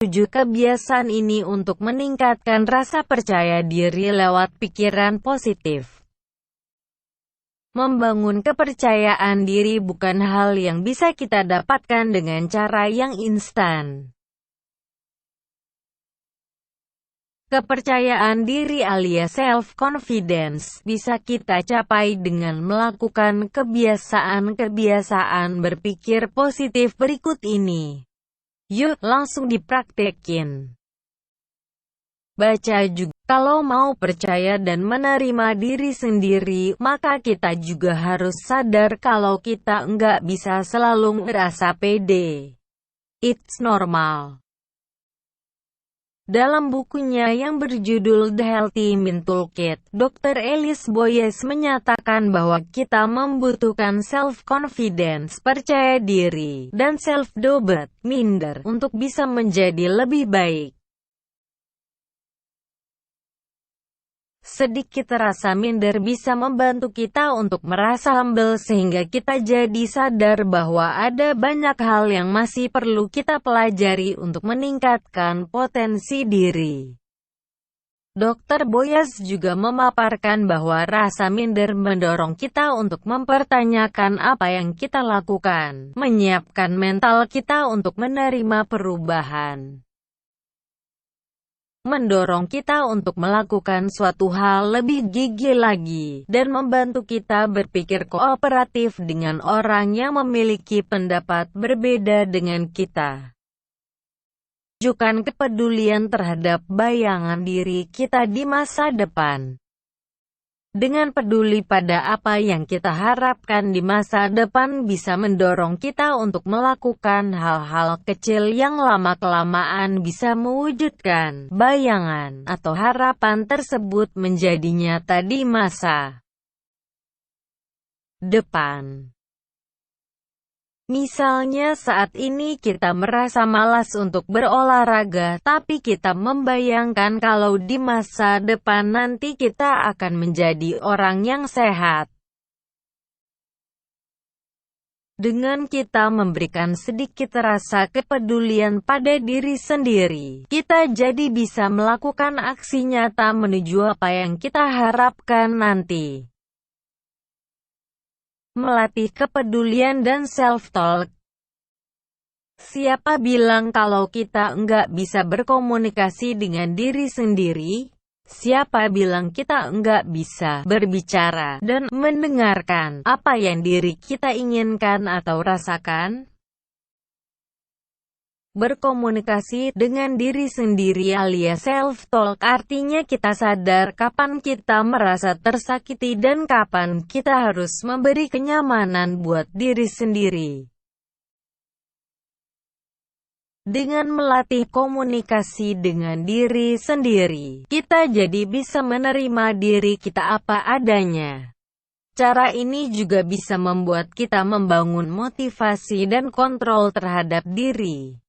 Tujuh kebiasaan ini untuk meningkatkan rasa percaya diri lewat pikiran positif. Membangun kepercayaan diri bukan hal yang bisa kita dapatkan dengan cara yang instan. Kepercayaan diri alias self-confidence bisa kita capai dengan melakukan kebiasaan-kebiasaan berpikir positif berikut ini. Yuk, langsung dipraktekin. Baca juga. Kalau mau percaya dan menerima diri sendiri, maka kita juga harus sadar kalau kita nggak bisa selalu merasa pede. It's normal. Dalam bukunya yang berjudul The Healthy Mind Toolkit, Dr. Alice Boyes menyatakan bahwa kita membutuhkan self-confidence, percaya diri, dan self-doubt, minder, untuk bisa menjadi lebih baik. Sedikit rasa minder bisa membantu kita untuk merasa humble sehingga kita jadi sadar bahwa ada banyak hal yang masih perlu kita pelajari untuk meningkatkan potensi diri. Dr. Boyes juga memaparkan bahwa rasa minder mendorong kita untuk mempertanyakan apa yang kita lakukan, menyiapkan mental kita untuk menerima perubahan, mendorong kita untuk melakukan suatu hal lebih gigih lagi, dan membantu kita berpikir kooperatif dengan orang yang memiliki pendapat berbeda dengan kita. Tunjukkan kepedulian terhadap bayangan diri kita di masa depan. Dengan peduli pada apa yang kita harapkan di masa depan bisa mendorong kita untuk melakukan hal-hal kecil yang lama-kelamaan bisa mewujudkan bayangan atau harapan tersebut menjadi nyata di masa depan. Misalnya saat ini kita merasa malas untuk berolahraga, tapi kita membayangkan kalau di masa depan nanti kita akan menjadi orang yang sehat. Dengan kita memberikan sedikit rasa kepedulian pada diri sendiri, kita jadi bisa melakukan aksi nyata menuju apa yang kita harapkan nanti. Melatih kepedulian dan self-talk. Siapa bilang kalau kita nggak bisa berkomunikasi dengan diri sendiri? Siapa bilang kita nggak bisa berbicara dan mendengarkan apa yang diri kita inginkan atau rasakan? Berkomunikasi dengan diri sendiri alias self-talk artinya kita sadar kapan kita merasa tersakiti dan kapan kita harus memberi kenyamanan buat diri sendiri. Dengan melatih komunikasi dengan diri sendiri, kita jadi bisa menerima diri kita apa adanya. Cara ini juga bisa membuat kita membangun motivasi dan kontrol terhadap diri.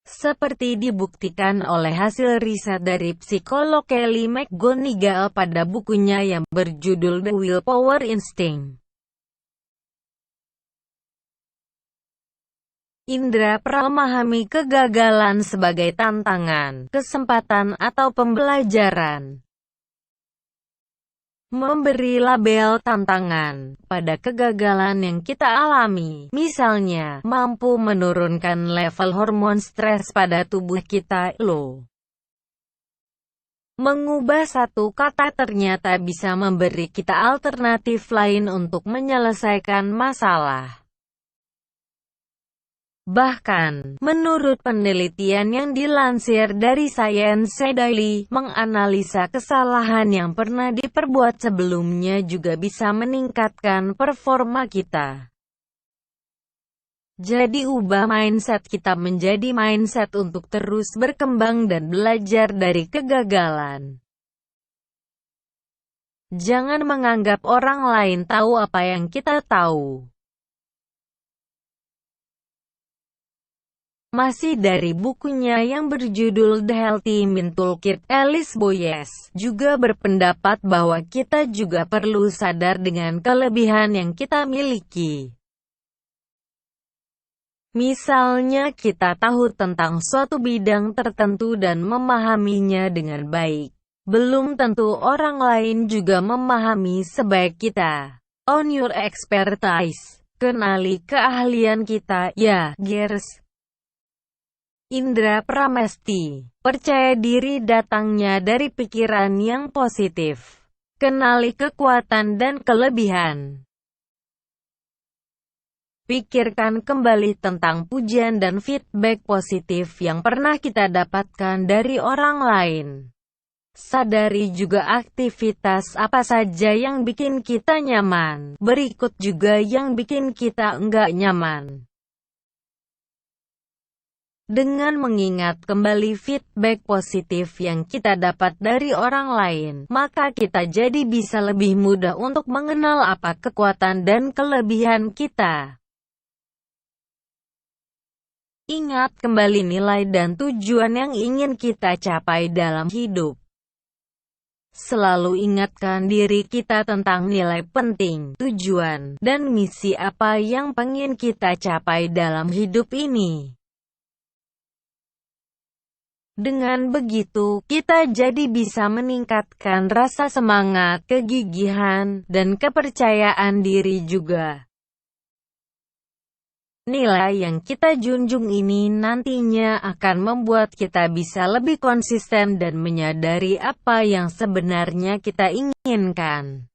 Seperti dibuktikan oleh hasil riset dari psikolog Kelly McGonigal pada bukunya yang berjudul The Willpower Instinct. Indra memahami kegagalan sebagai tantangan, kesempatan atau pembelajaran. Memberi label tantangan pada kegagalan yang kita alami, misalnya, mampu menurunkan level hormon stres pada tubuh kita, loh. Mengubah satu kata ternyata bisa memberi kita alternatif lain untuk menyelesaikan masalah. Bahkan, menurut penelitian yang dilansir dari Science Daily, menganalisa kesalahan yang pernah diperbuat sebelumnya juga bisa meningkatkan performa kita. Jadi ubah mindset kita menjadi mindset untuk terus berkembang dan belajar dari kegagalan. Jangan menganggap orang lain tahu apa yang kita tahu. Masih dari bukunya yang berjudul The Healthy Mind Toolkit, Alice Boyes juga berpendapat bahwa kita juga perlu sadar dengan kelebihan yang kita miliki. Misalnya kita tahu tentang suatu bidang tertentu dan memahaminya dengan baik. Belum tentu orang lain juga memahami sebaik kita. On your expertise. Kenali keahlian kita, ya, Gers. Indra Pramesti. Percaya diri datangnya dari pikiran yang positif. Kenali kekuatan dan kelebihan. Pikirkan kembali tentang pujian dan feedback positif yang pernah kita dapatkan dari orang lain. Sadari juga aktivitas apa saja yang bikin kita nyaman. Berikut juga yang bikin kita enggak nyaman. Dengan mengingat kembali feedback positif yang kita dapat dari orang lain, maka kita jadi bisa lebih mudah untuk mengenal apa kekuatan dan kelebihan kita. Ingat kembali nilai dan tujuan yang ingin kita capai dalam hidup. Selalu ingatkan diri kita tentang nilai penting, tujuan, dan misi apa yang pengen kita capai dalam hidup ini. Dengan begitu, kita jadi bisa meningkatkan rasa semangat, kegigihan, dan kepercayaan diri juga. Nilai yang kita junjung ini nantinya akan membuat kita bisa lebih konsisten dan menyadari apa yang sebenarnya kita inginkan.